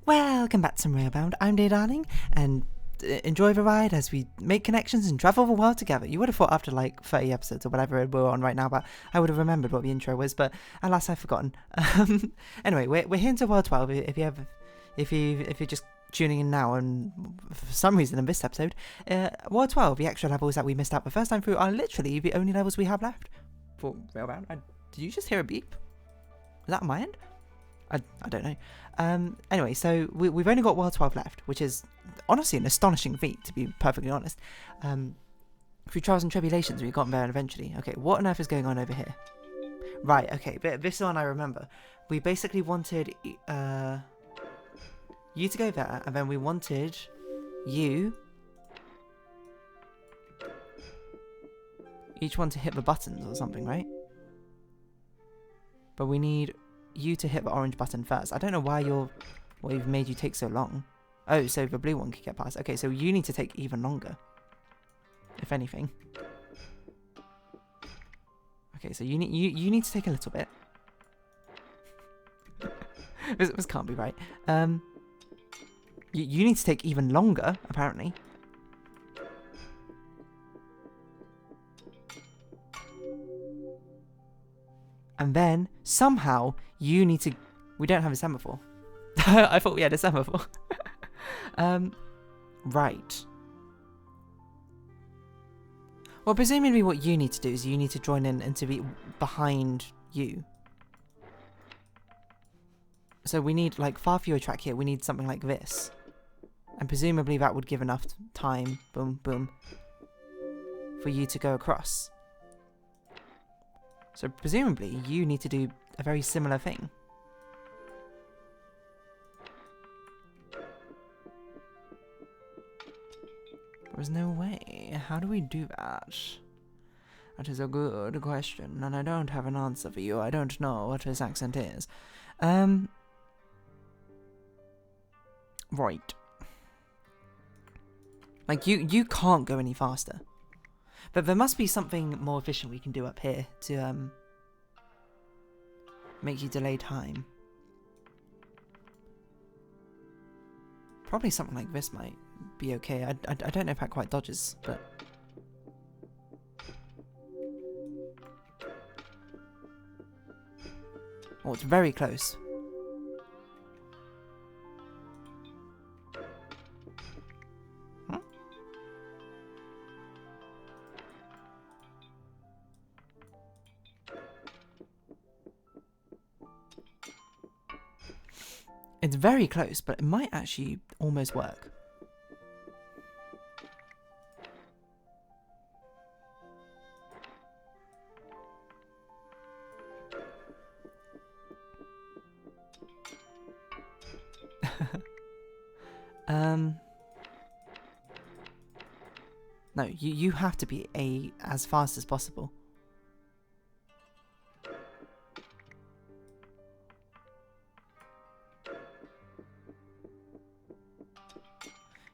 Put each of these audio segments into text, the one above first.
Welcome back to Railbound. I'm Day Darling, and enjoy the ride as we make connections and travel the world together. You would have thought after like 30 episodes or whatever we're on right now, but I would have remembered what the intro was, but alas, I've forgotten. Anyway, we're here into World 12. If you're just tuning in now, and for some reason in this episode, World 12, the extra levels that we missed out the first time through, are literally the only levels we have left for Railbound. Did you just hear a beep? Was that on my end? I don't know. Anyway, so we've only got World 12 left, which is honestly an astonishing feat, to be perfectly honest. Through trials and tribulations, we've gotten there eventually. Okay, what on earth is going on over here? Right, okay, but this one I remember. We basically wanted you to go there, and then we wanted you each one to hit the buttons or something, right? But we need you to hit the orange button first. I don't know why we've made you take so long. Oh, so the blue one can get past. Okay, so you need to take even longer, if anything. Okay, so you need to take a little bit. this can't be right. You need to take even longer, apparently. And then, somehow, you need to... We don't have a semaphore. I thought we had a semaphore. Right. Well, presumably what you need to do is you need to join in and to be behind you. So we need, like, far fewer track here. We need something like this. And presumably that would give enough time, boom, boom, for you to go across. So presumably, you need to do a very similar thing. There's no way. How do we do that? That is a good question, and I don't have an answer for you. I don't know what this accent is. Right. Like, you can't go any faster. But there must be something more efficient we can do up here to make you delay time. Probably something like this might be okay. I don't know if that quite dodges, but... Oh, it's very close. It's very close, but it might actually almost work. No, you have to be as fast as possible.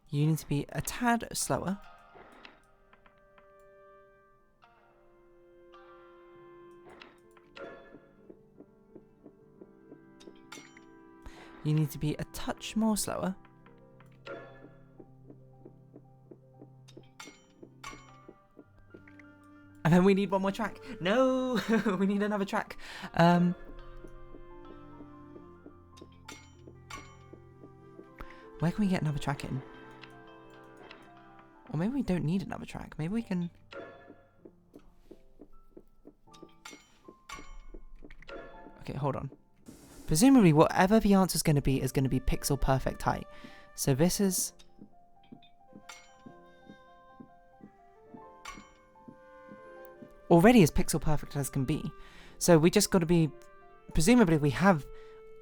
You need to be a tad slower. You need to be a touch more slower. And then we need one more track. No! We need another track. Where can we get another track in? Or maybe we don't need another track. Maybe we can... Okay, hold on. Presumably, whatever the answer is going to be pixel perfect height. So this is... already as pixel perfect as can be. So we just got to be... Presumably, we have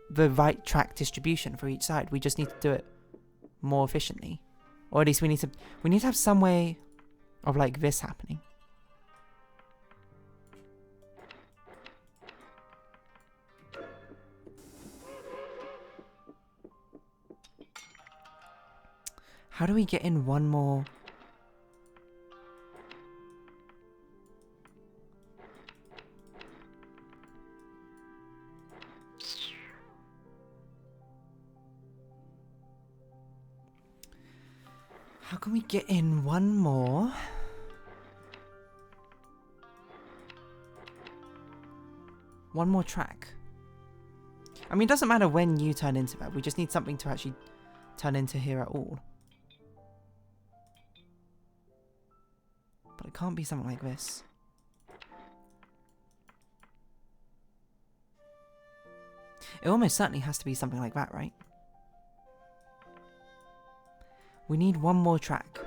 the right track distribution for each side. We just need to do it more efficiently. Or at least we need to have some way of like this happening. How do we get in one more? How can we get in one more? One more track. I mean, it doesn't matter when you turn into that. We just need something to actually turn into here at all. But it can't be something like this. It almost certainly has to be something like that, right? We need one more track.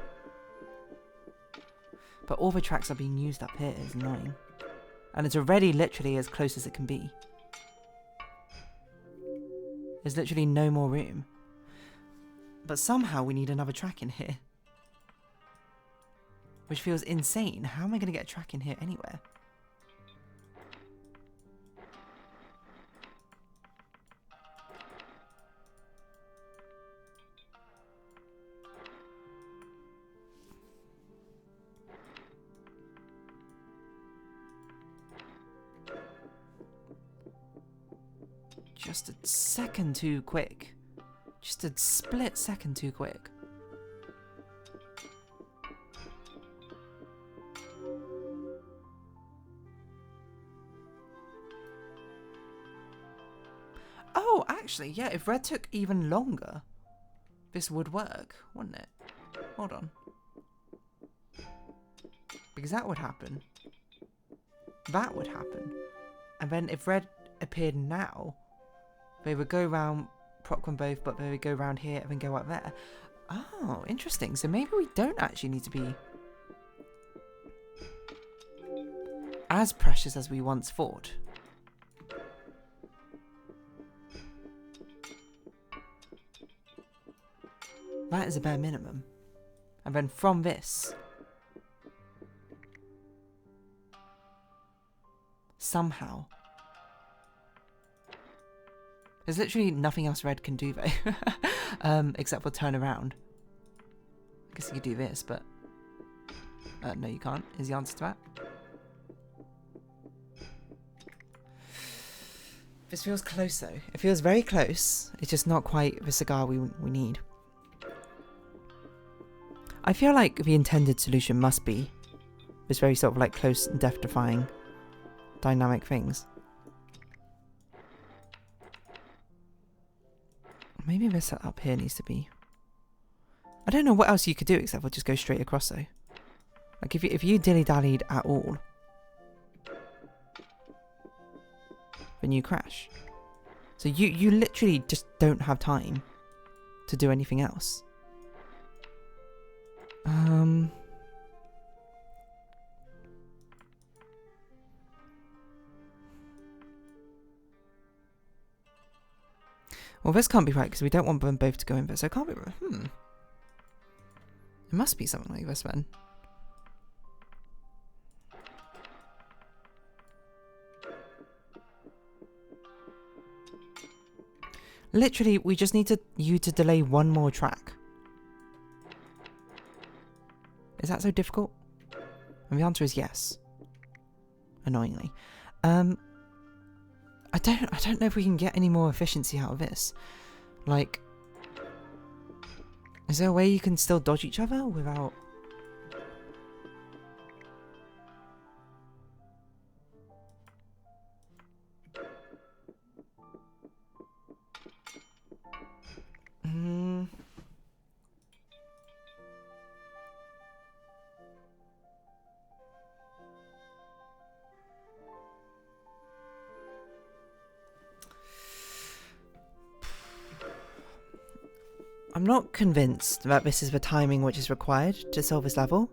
But all the tracks are being used up here. It's annoying. And it's already literally as close as it can be. There's literally no more room. But somehow we need another track in here. Which feels insane. How am I going to get a track in here anywhere? Just a second too quick. Just a split second too quick. Oh, actually, yeah, if red took even longer, this would work, wouldn't it? Hold on. Because that would happen. That would happen. And then if red appeared now, they would go round, proc them both, but they would go round here and then go up there. Oh, interesting. So maybe we don't actually need to be as precious as we once thought. That is a bare minimum. And then from this, somehow, there's literally nothing else red can do though, except for turn around. I guess you could do this, but no, you can't. Is the answer to that? This feels close though. It feels very close. It's just not quite the cigar we need. I feel like the intended solution must be this very sort of like close and death-defying dynamic things. Maybe this up here needs to be... I don't know what else you could do except for just go straight across though. Like if you dilly-dallied at all, then you crash. So you literally just don't have time to do anything else. Well, this can't be right because we don't want them both to go in there, so it can't be right. It must be something like this then. Literally, we just need you to delay one more track. Is that so difficult? And the answer is yes. Annoyingly. I don't know if we can get any more efficiency out of this. Like, is there a way you can still dodge each other without... I'm not convinced that this is the timing which is required to solve this level.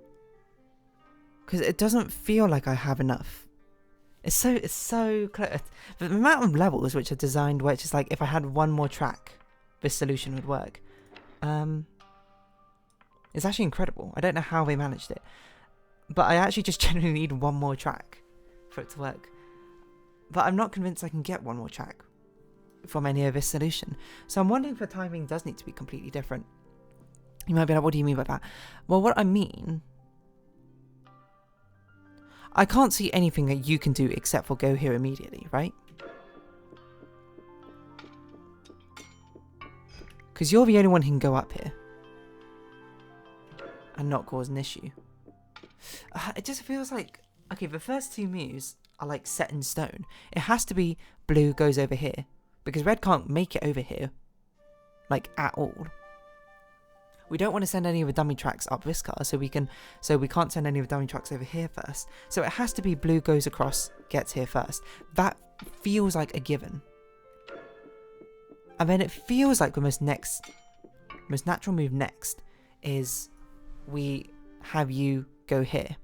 Because it doesn't feel like I have enough. It's so close. The amount of levels which are designed where it's just like, if I had one more track, this solution would work. It's actually incredible. I don't know how they managed it. But I actually just genuinely need one more track for it to work. But I'm not convinced I can get one more track from any of this solution. So I'm wondering if the timing does need to be completely different. You might be like, what do you mean by that? Well, what I mean... I can't see anything that you can do except for go here immediately, right? Because you're the only one who can go up here. and not cause an issue. It just feels like, okay, the first two moves are like set in stone. It has to be blue goes over here, because red can't make it over here, like at all. We don't want to send any of the dummy tracks up this car, so we can't send any of the dummy tracks over here first. So it has to be blue goes across, gets here first. That feels like a given. And then it feels like the most natural move next is we have you go here.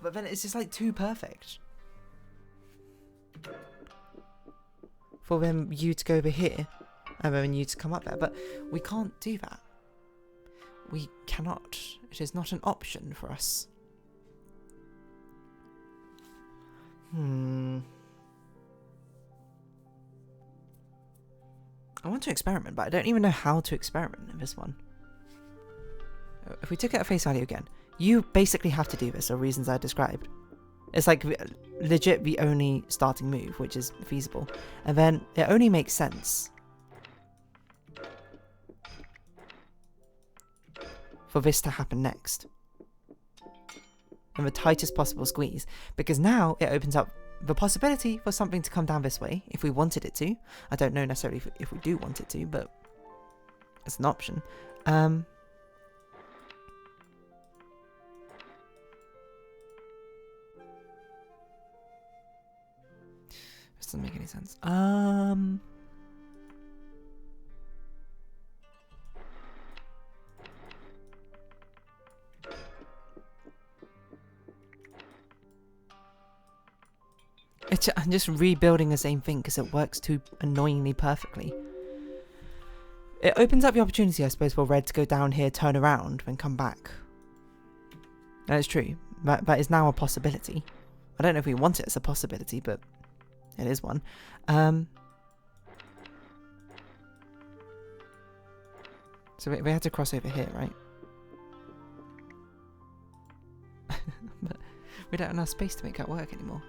But then it's just like too perfect for them you to go over here and then you to come up there. But we can't do that. We cannot. It is not an option for us. I want to experiment, but I don't even know how to experiment in this one. If we took it at face value again, you basically have to do this for reasons I described. It's like legit the only starting move, which is feasible. And then it only makes sense for this to happen next. In the tightest possible squeeze. Because now it opens up the possibility for something to come down this way, if we wanted it to. I don't know necessarily if we do want it to, but it's an option. This doesn't make any sense. I'm just rebuilding the same thing because it works too annoyingly perfectly. It opens up the opportunity, I suppose, for red to go down here, turn around, and come back. That is true. That is now a possibility. I don't know if we want it as a possibility, but it is one. So we had to cross over here, right? But we don't have enough space to make that work anymore.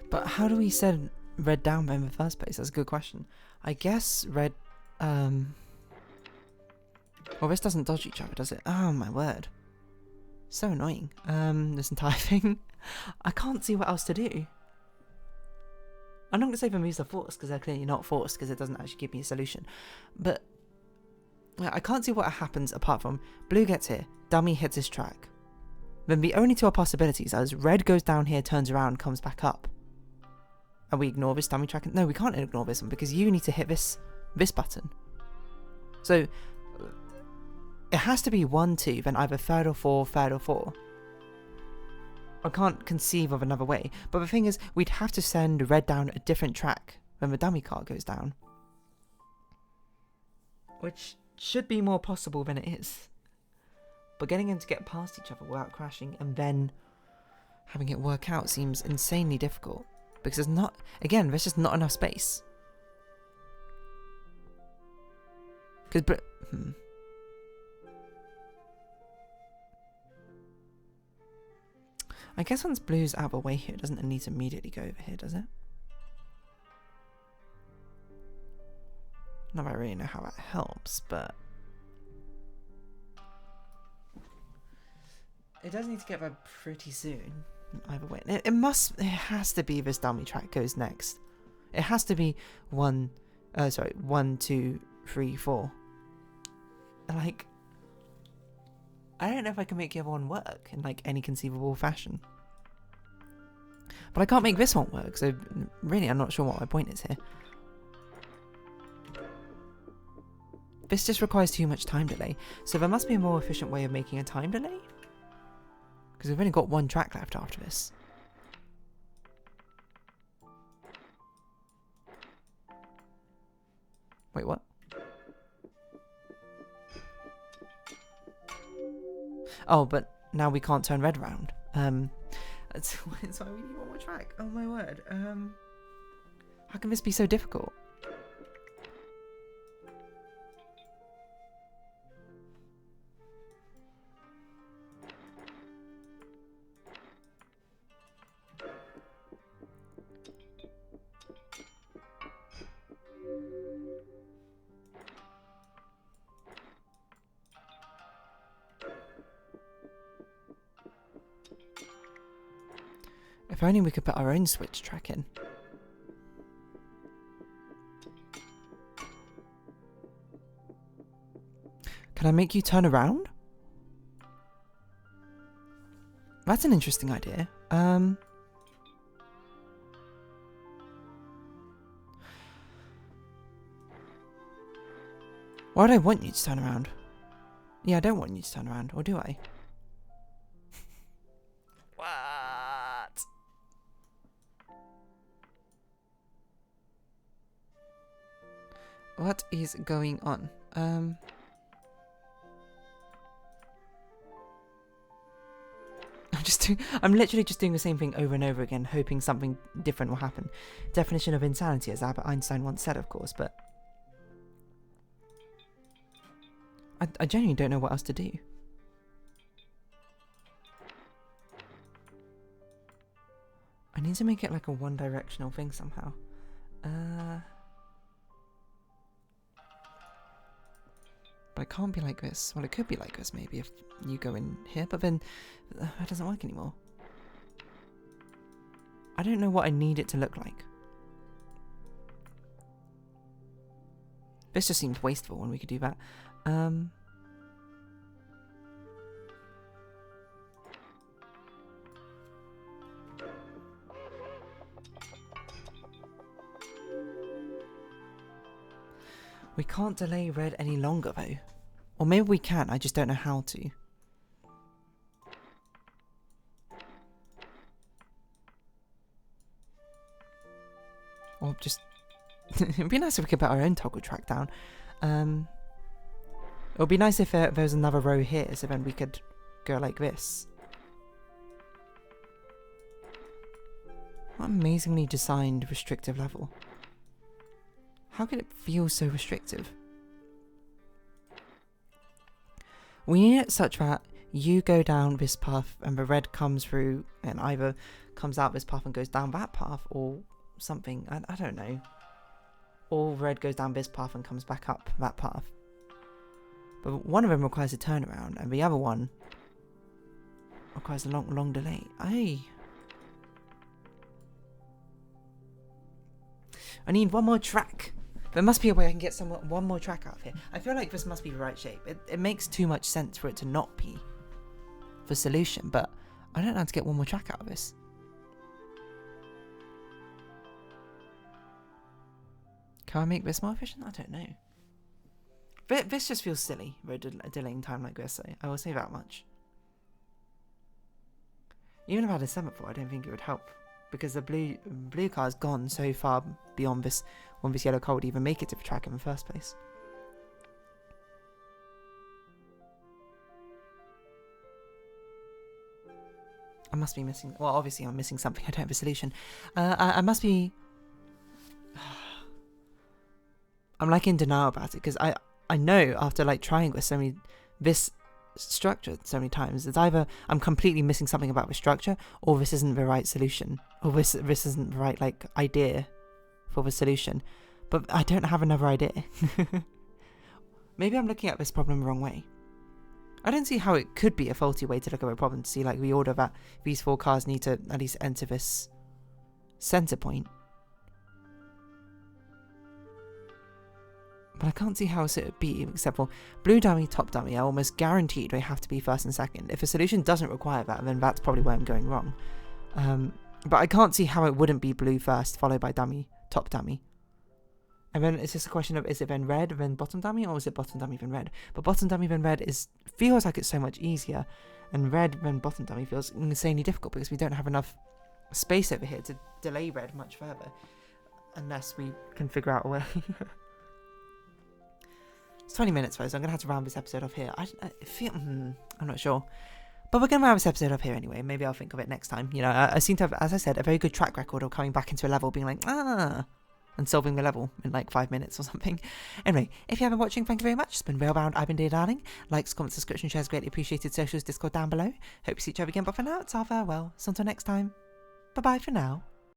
But how do we send red down in the first place? That's a good question. I guess red... Well, this doesn't dodge each other, does it? Oh, my word. So annoying. This entire thing. I can't see what else to do. I'm not going to say the moves are forced, because they're clearly not forced, because it doesn't actually give me a solution. But I can't see what happens apart from blue gets here, dummy hits his track. Then the only two possibilities are red goes down here, turns around, comes back up. And we ignore this dummy track. No, we can't ignore this one because you need to hit this button. So it has to be 1, 2, then either third or four, third or four. I can't conceive of another way. But the thing is, we'd have to send red down a different track when the dummy car goes down. Which should be more possible than it is. But getting them to get past each other without crashing and then having it work out seems insanely difficult. Because there's not, again, there's just not enough space. Because, I guess once blue's out of the way here, doesn't it need to immediately go over here, does it? Not that I really know how that helps, but... It does need to get there pretty soon. Either way, it has to be this dummy track goes next. It has to be 1, 2, 3, 4. Like, I don't know if I can make the other one work in like any conceivable fashion. But I can't make this one work, so really I'm not sure what my point is here. This just requires too much time delay, so there must be a more efficient way of making a time delay? Because we've only got one track left after this. Wait, what? Oh, but now we can't turn red around. That's why we need one more track. Oh my word. How can this be so difficult? If only we could put our own switch track in. Can I make you turn around? That's an interesting idea. Why do I want you to turn around? Yeah, I don't want you to turn around, or do I? What? What is going on? I'm literally just doing the same thing over and over again, hoping something different will happen. Definition of insanity, as Albert Einstein once said, of course, but I genuinely don't know what else to do. I need to make it like a one-directional thing somehow. But it can't be like this. Well, it could be like this maybe if you go in here, but then that doesn't work anymore. I don't know what I need it to look like. This just seems wasteful when we could do that. We can't delay red any longer though. Or maybe we can, I just don't know how to. Or just... It'd be nice if we could put our own toggle track down. It would be nice if there was another row here, so then we could go like this. What amazingly designed restrictive level. How could it feel so restrictive? We need it such that you go down this path and the red comes through and either comes out this path and goes down that path or something. I don't know. Or red goes down this path and comes back up that path. But one of them requires a turnaround and the other one requires a long delay. I need one more track. There must be a way I can get one more track out of here. I feel like this must be the right shape. It makes too much sense for it to not be the solution, but I don't know how to get one more track out of this. Can I make this more efficient? I don't know. This just feels silly, delaying time like this, I will say that much. Even if I had a semaphore, I don't think it would help. Because the blue car's gone so far beyond this yellow car would even make it to the track in the first place. I must be missing... Well, obviously I'm missing something. I don't have a solution. I must be... I'm like in denial about it because I know after like trying with this structure so many times, it's either I'm completely missing something about the structure or this isn't the right solution or this isn't the right like idea for the solution, but I don't have another idea. Maybe I'm looking at this problem the wrong way. I don't see how it could be a faulty way to look at a problem to see like the order that these four cars need to at least enter this center point. But I can't see how else it would be, except for blue dummy, top dummy are almost guaranteed they have to be first and second. If a solution doesn't require that, then that's probably where I'm going wrong. But I can't see how it wouldn't be blue first, followed by dummy, top dummy. And then it's just a question of, is it then red, then bottom dummy, or is it bottom dummy, then red? But bottom dummy, then red feels like it's so much easier, and red, then bottom dummy feels insanely difficult because we don't have enough space over here to delay red much further, unless we can figure out a way. It's 20 minutes though, so I'm going to have to round this episode off here. I feel... I'm not sure. But we're going to wrap this episode up here anyway. Maybe I'll think of it next time. You know, I seem to have, as I said, a very good track record of coming back into a level, being like, and solving the level in like 5 minutes or something. Anyway, if you have been watching, thank you very much. It's been Railbound. I've been Dear Darling. Likes, comments, subscription, shares, greatly appreciated. Socials, Discord down below. Hope you see each other again, but for now, it's our farewell. So until next time, bye-bye for now.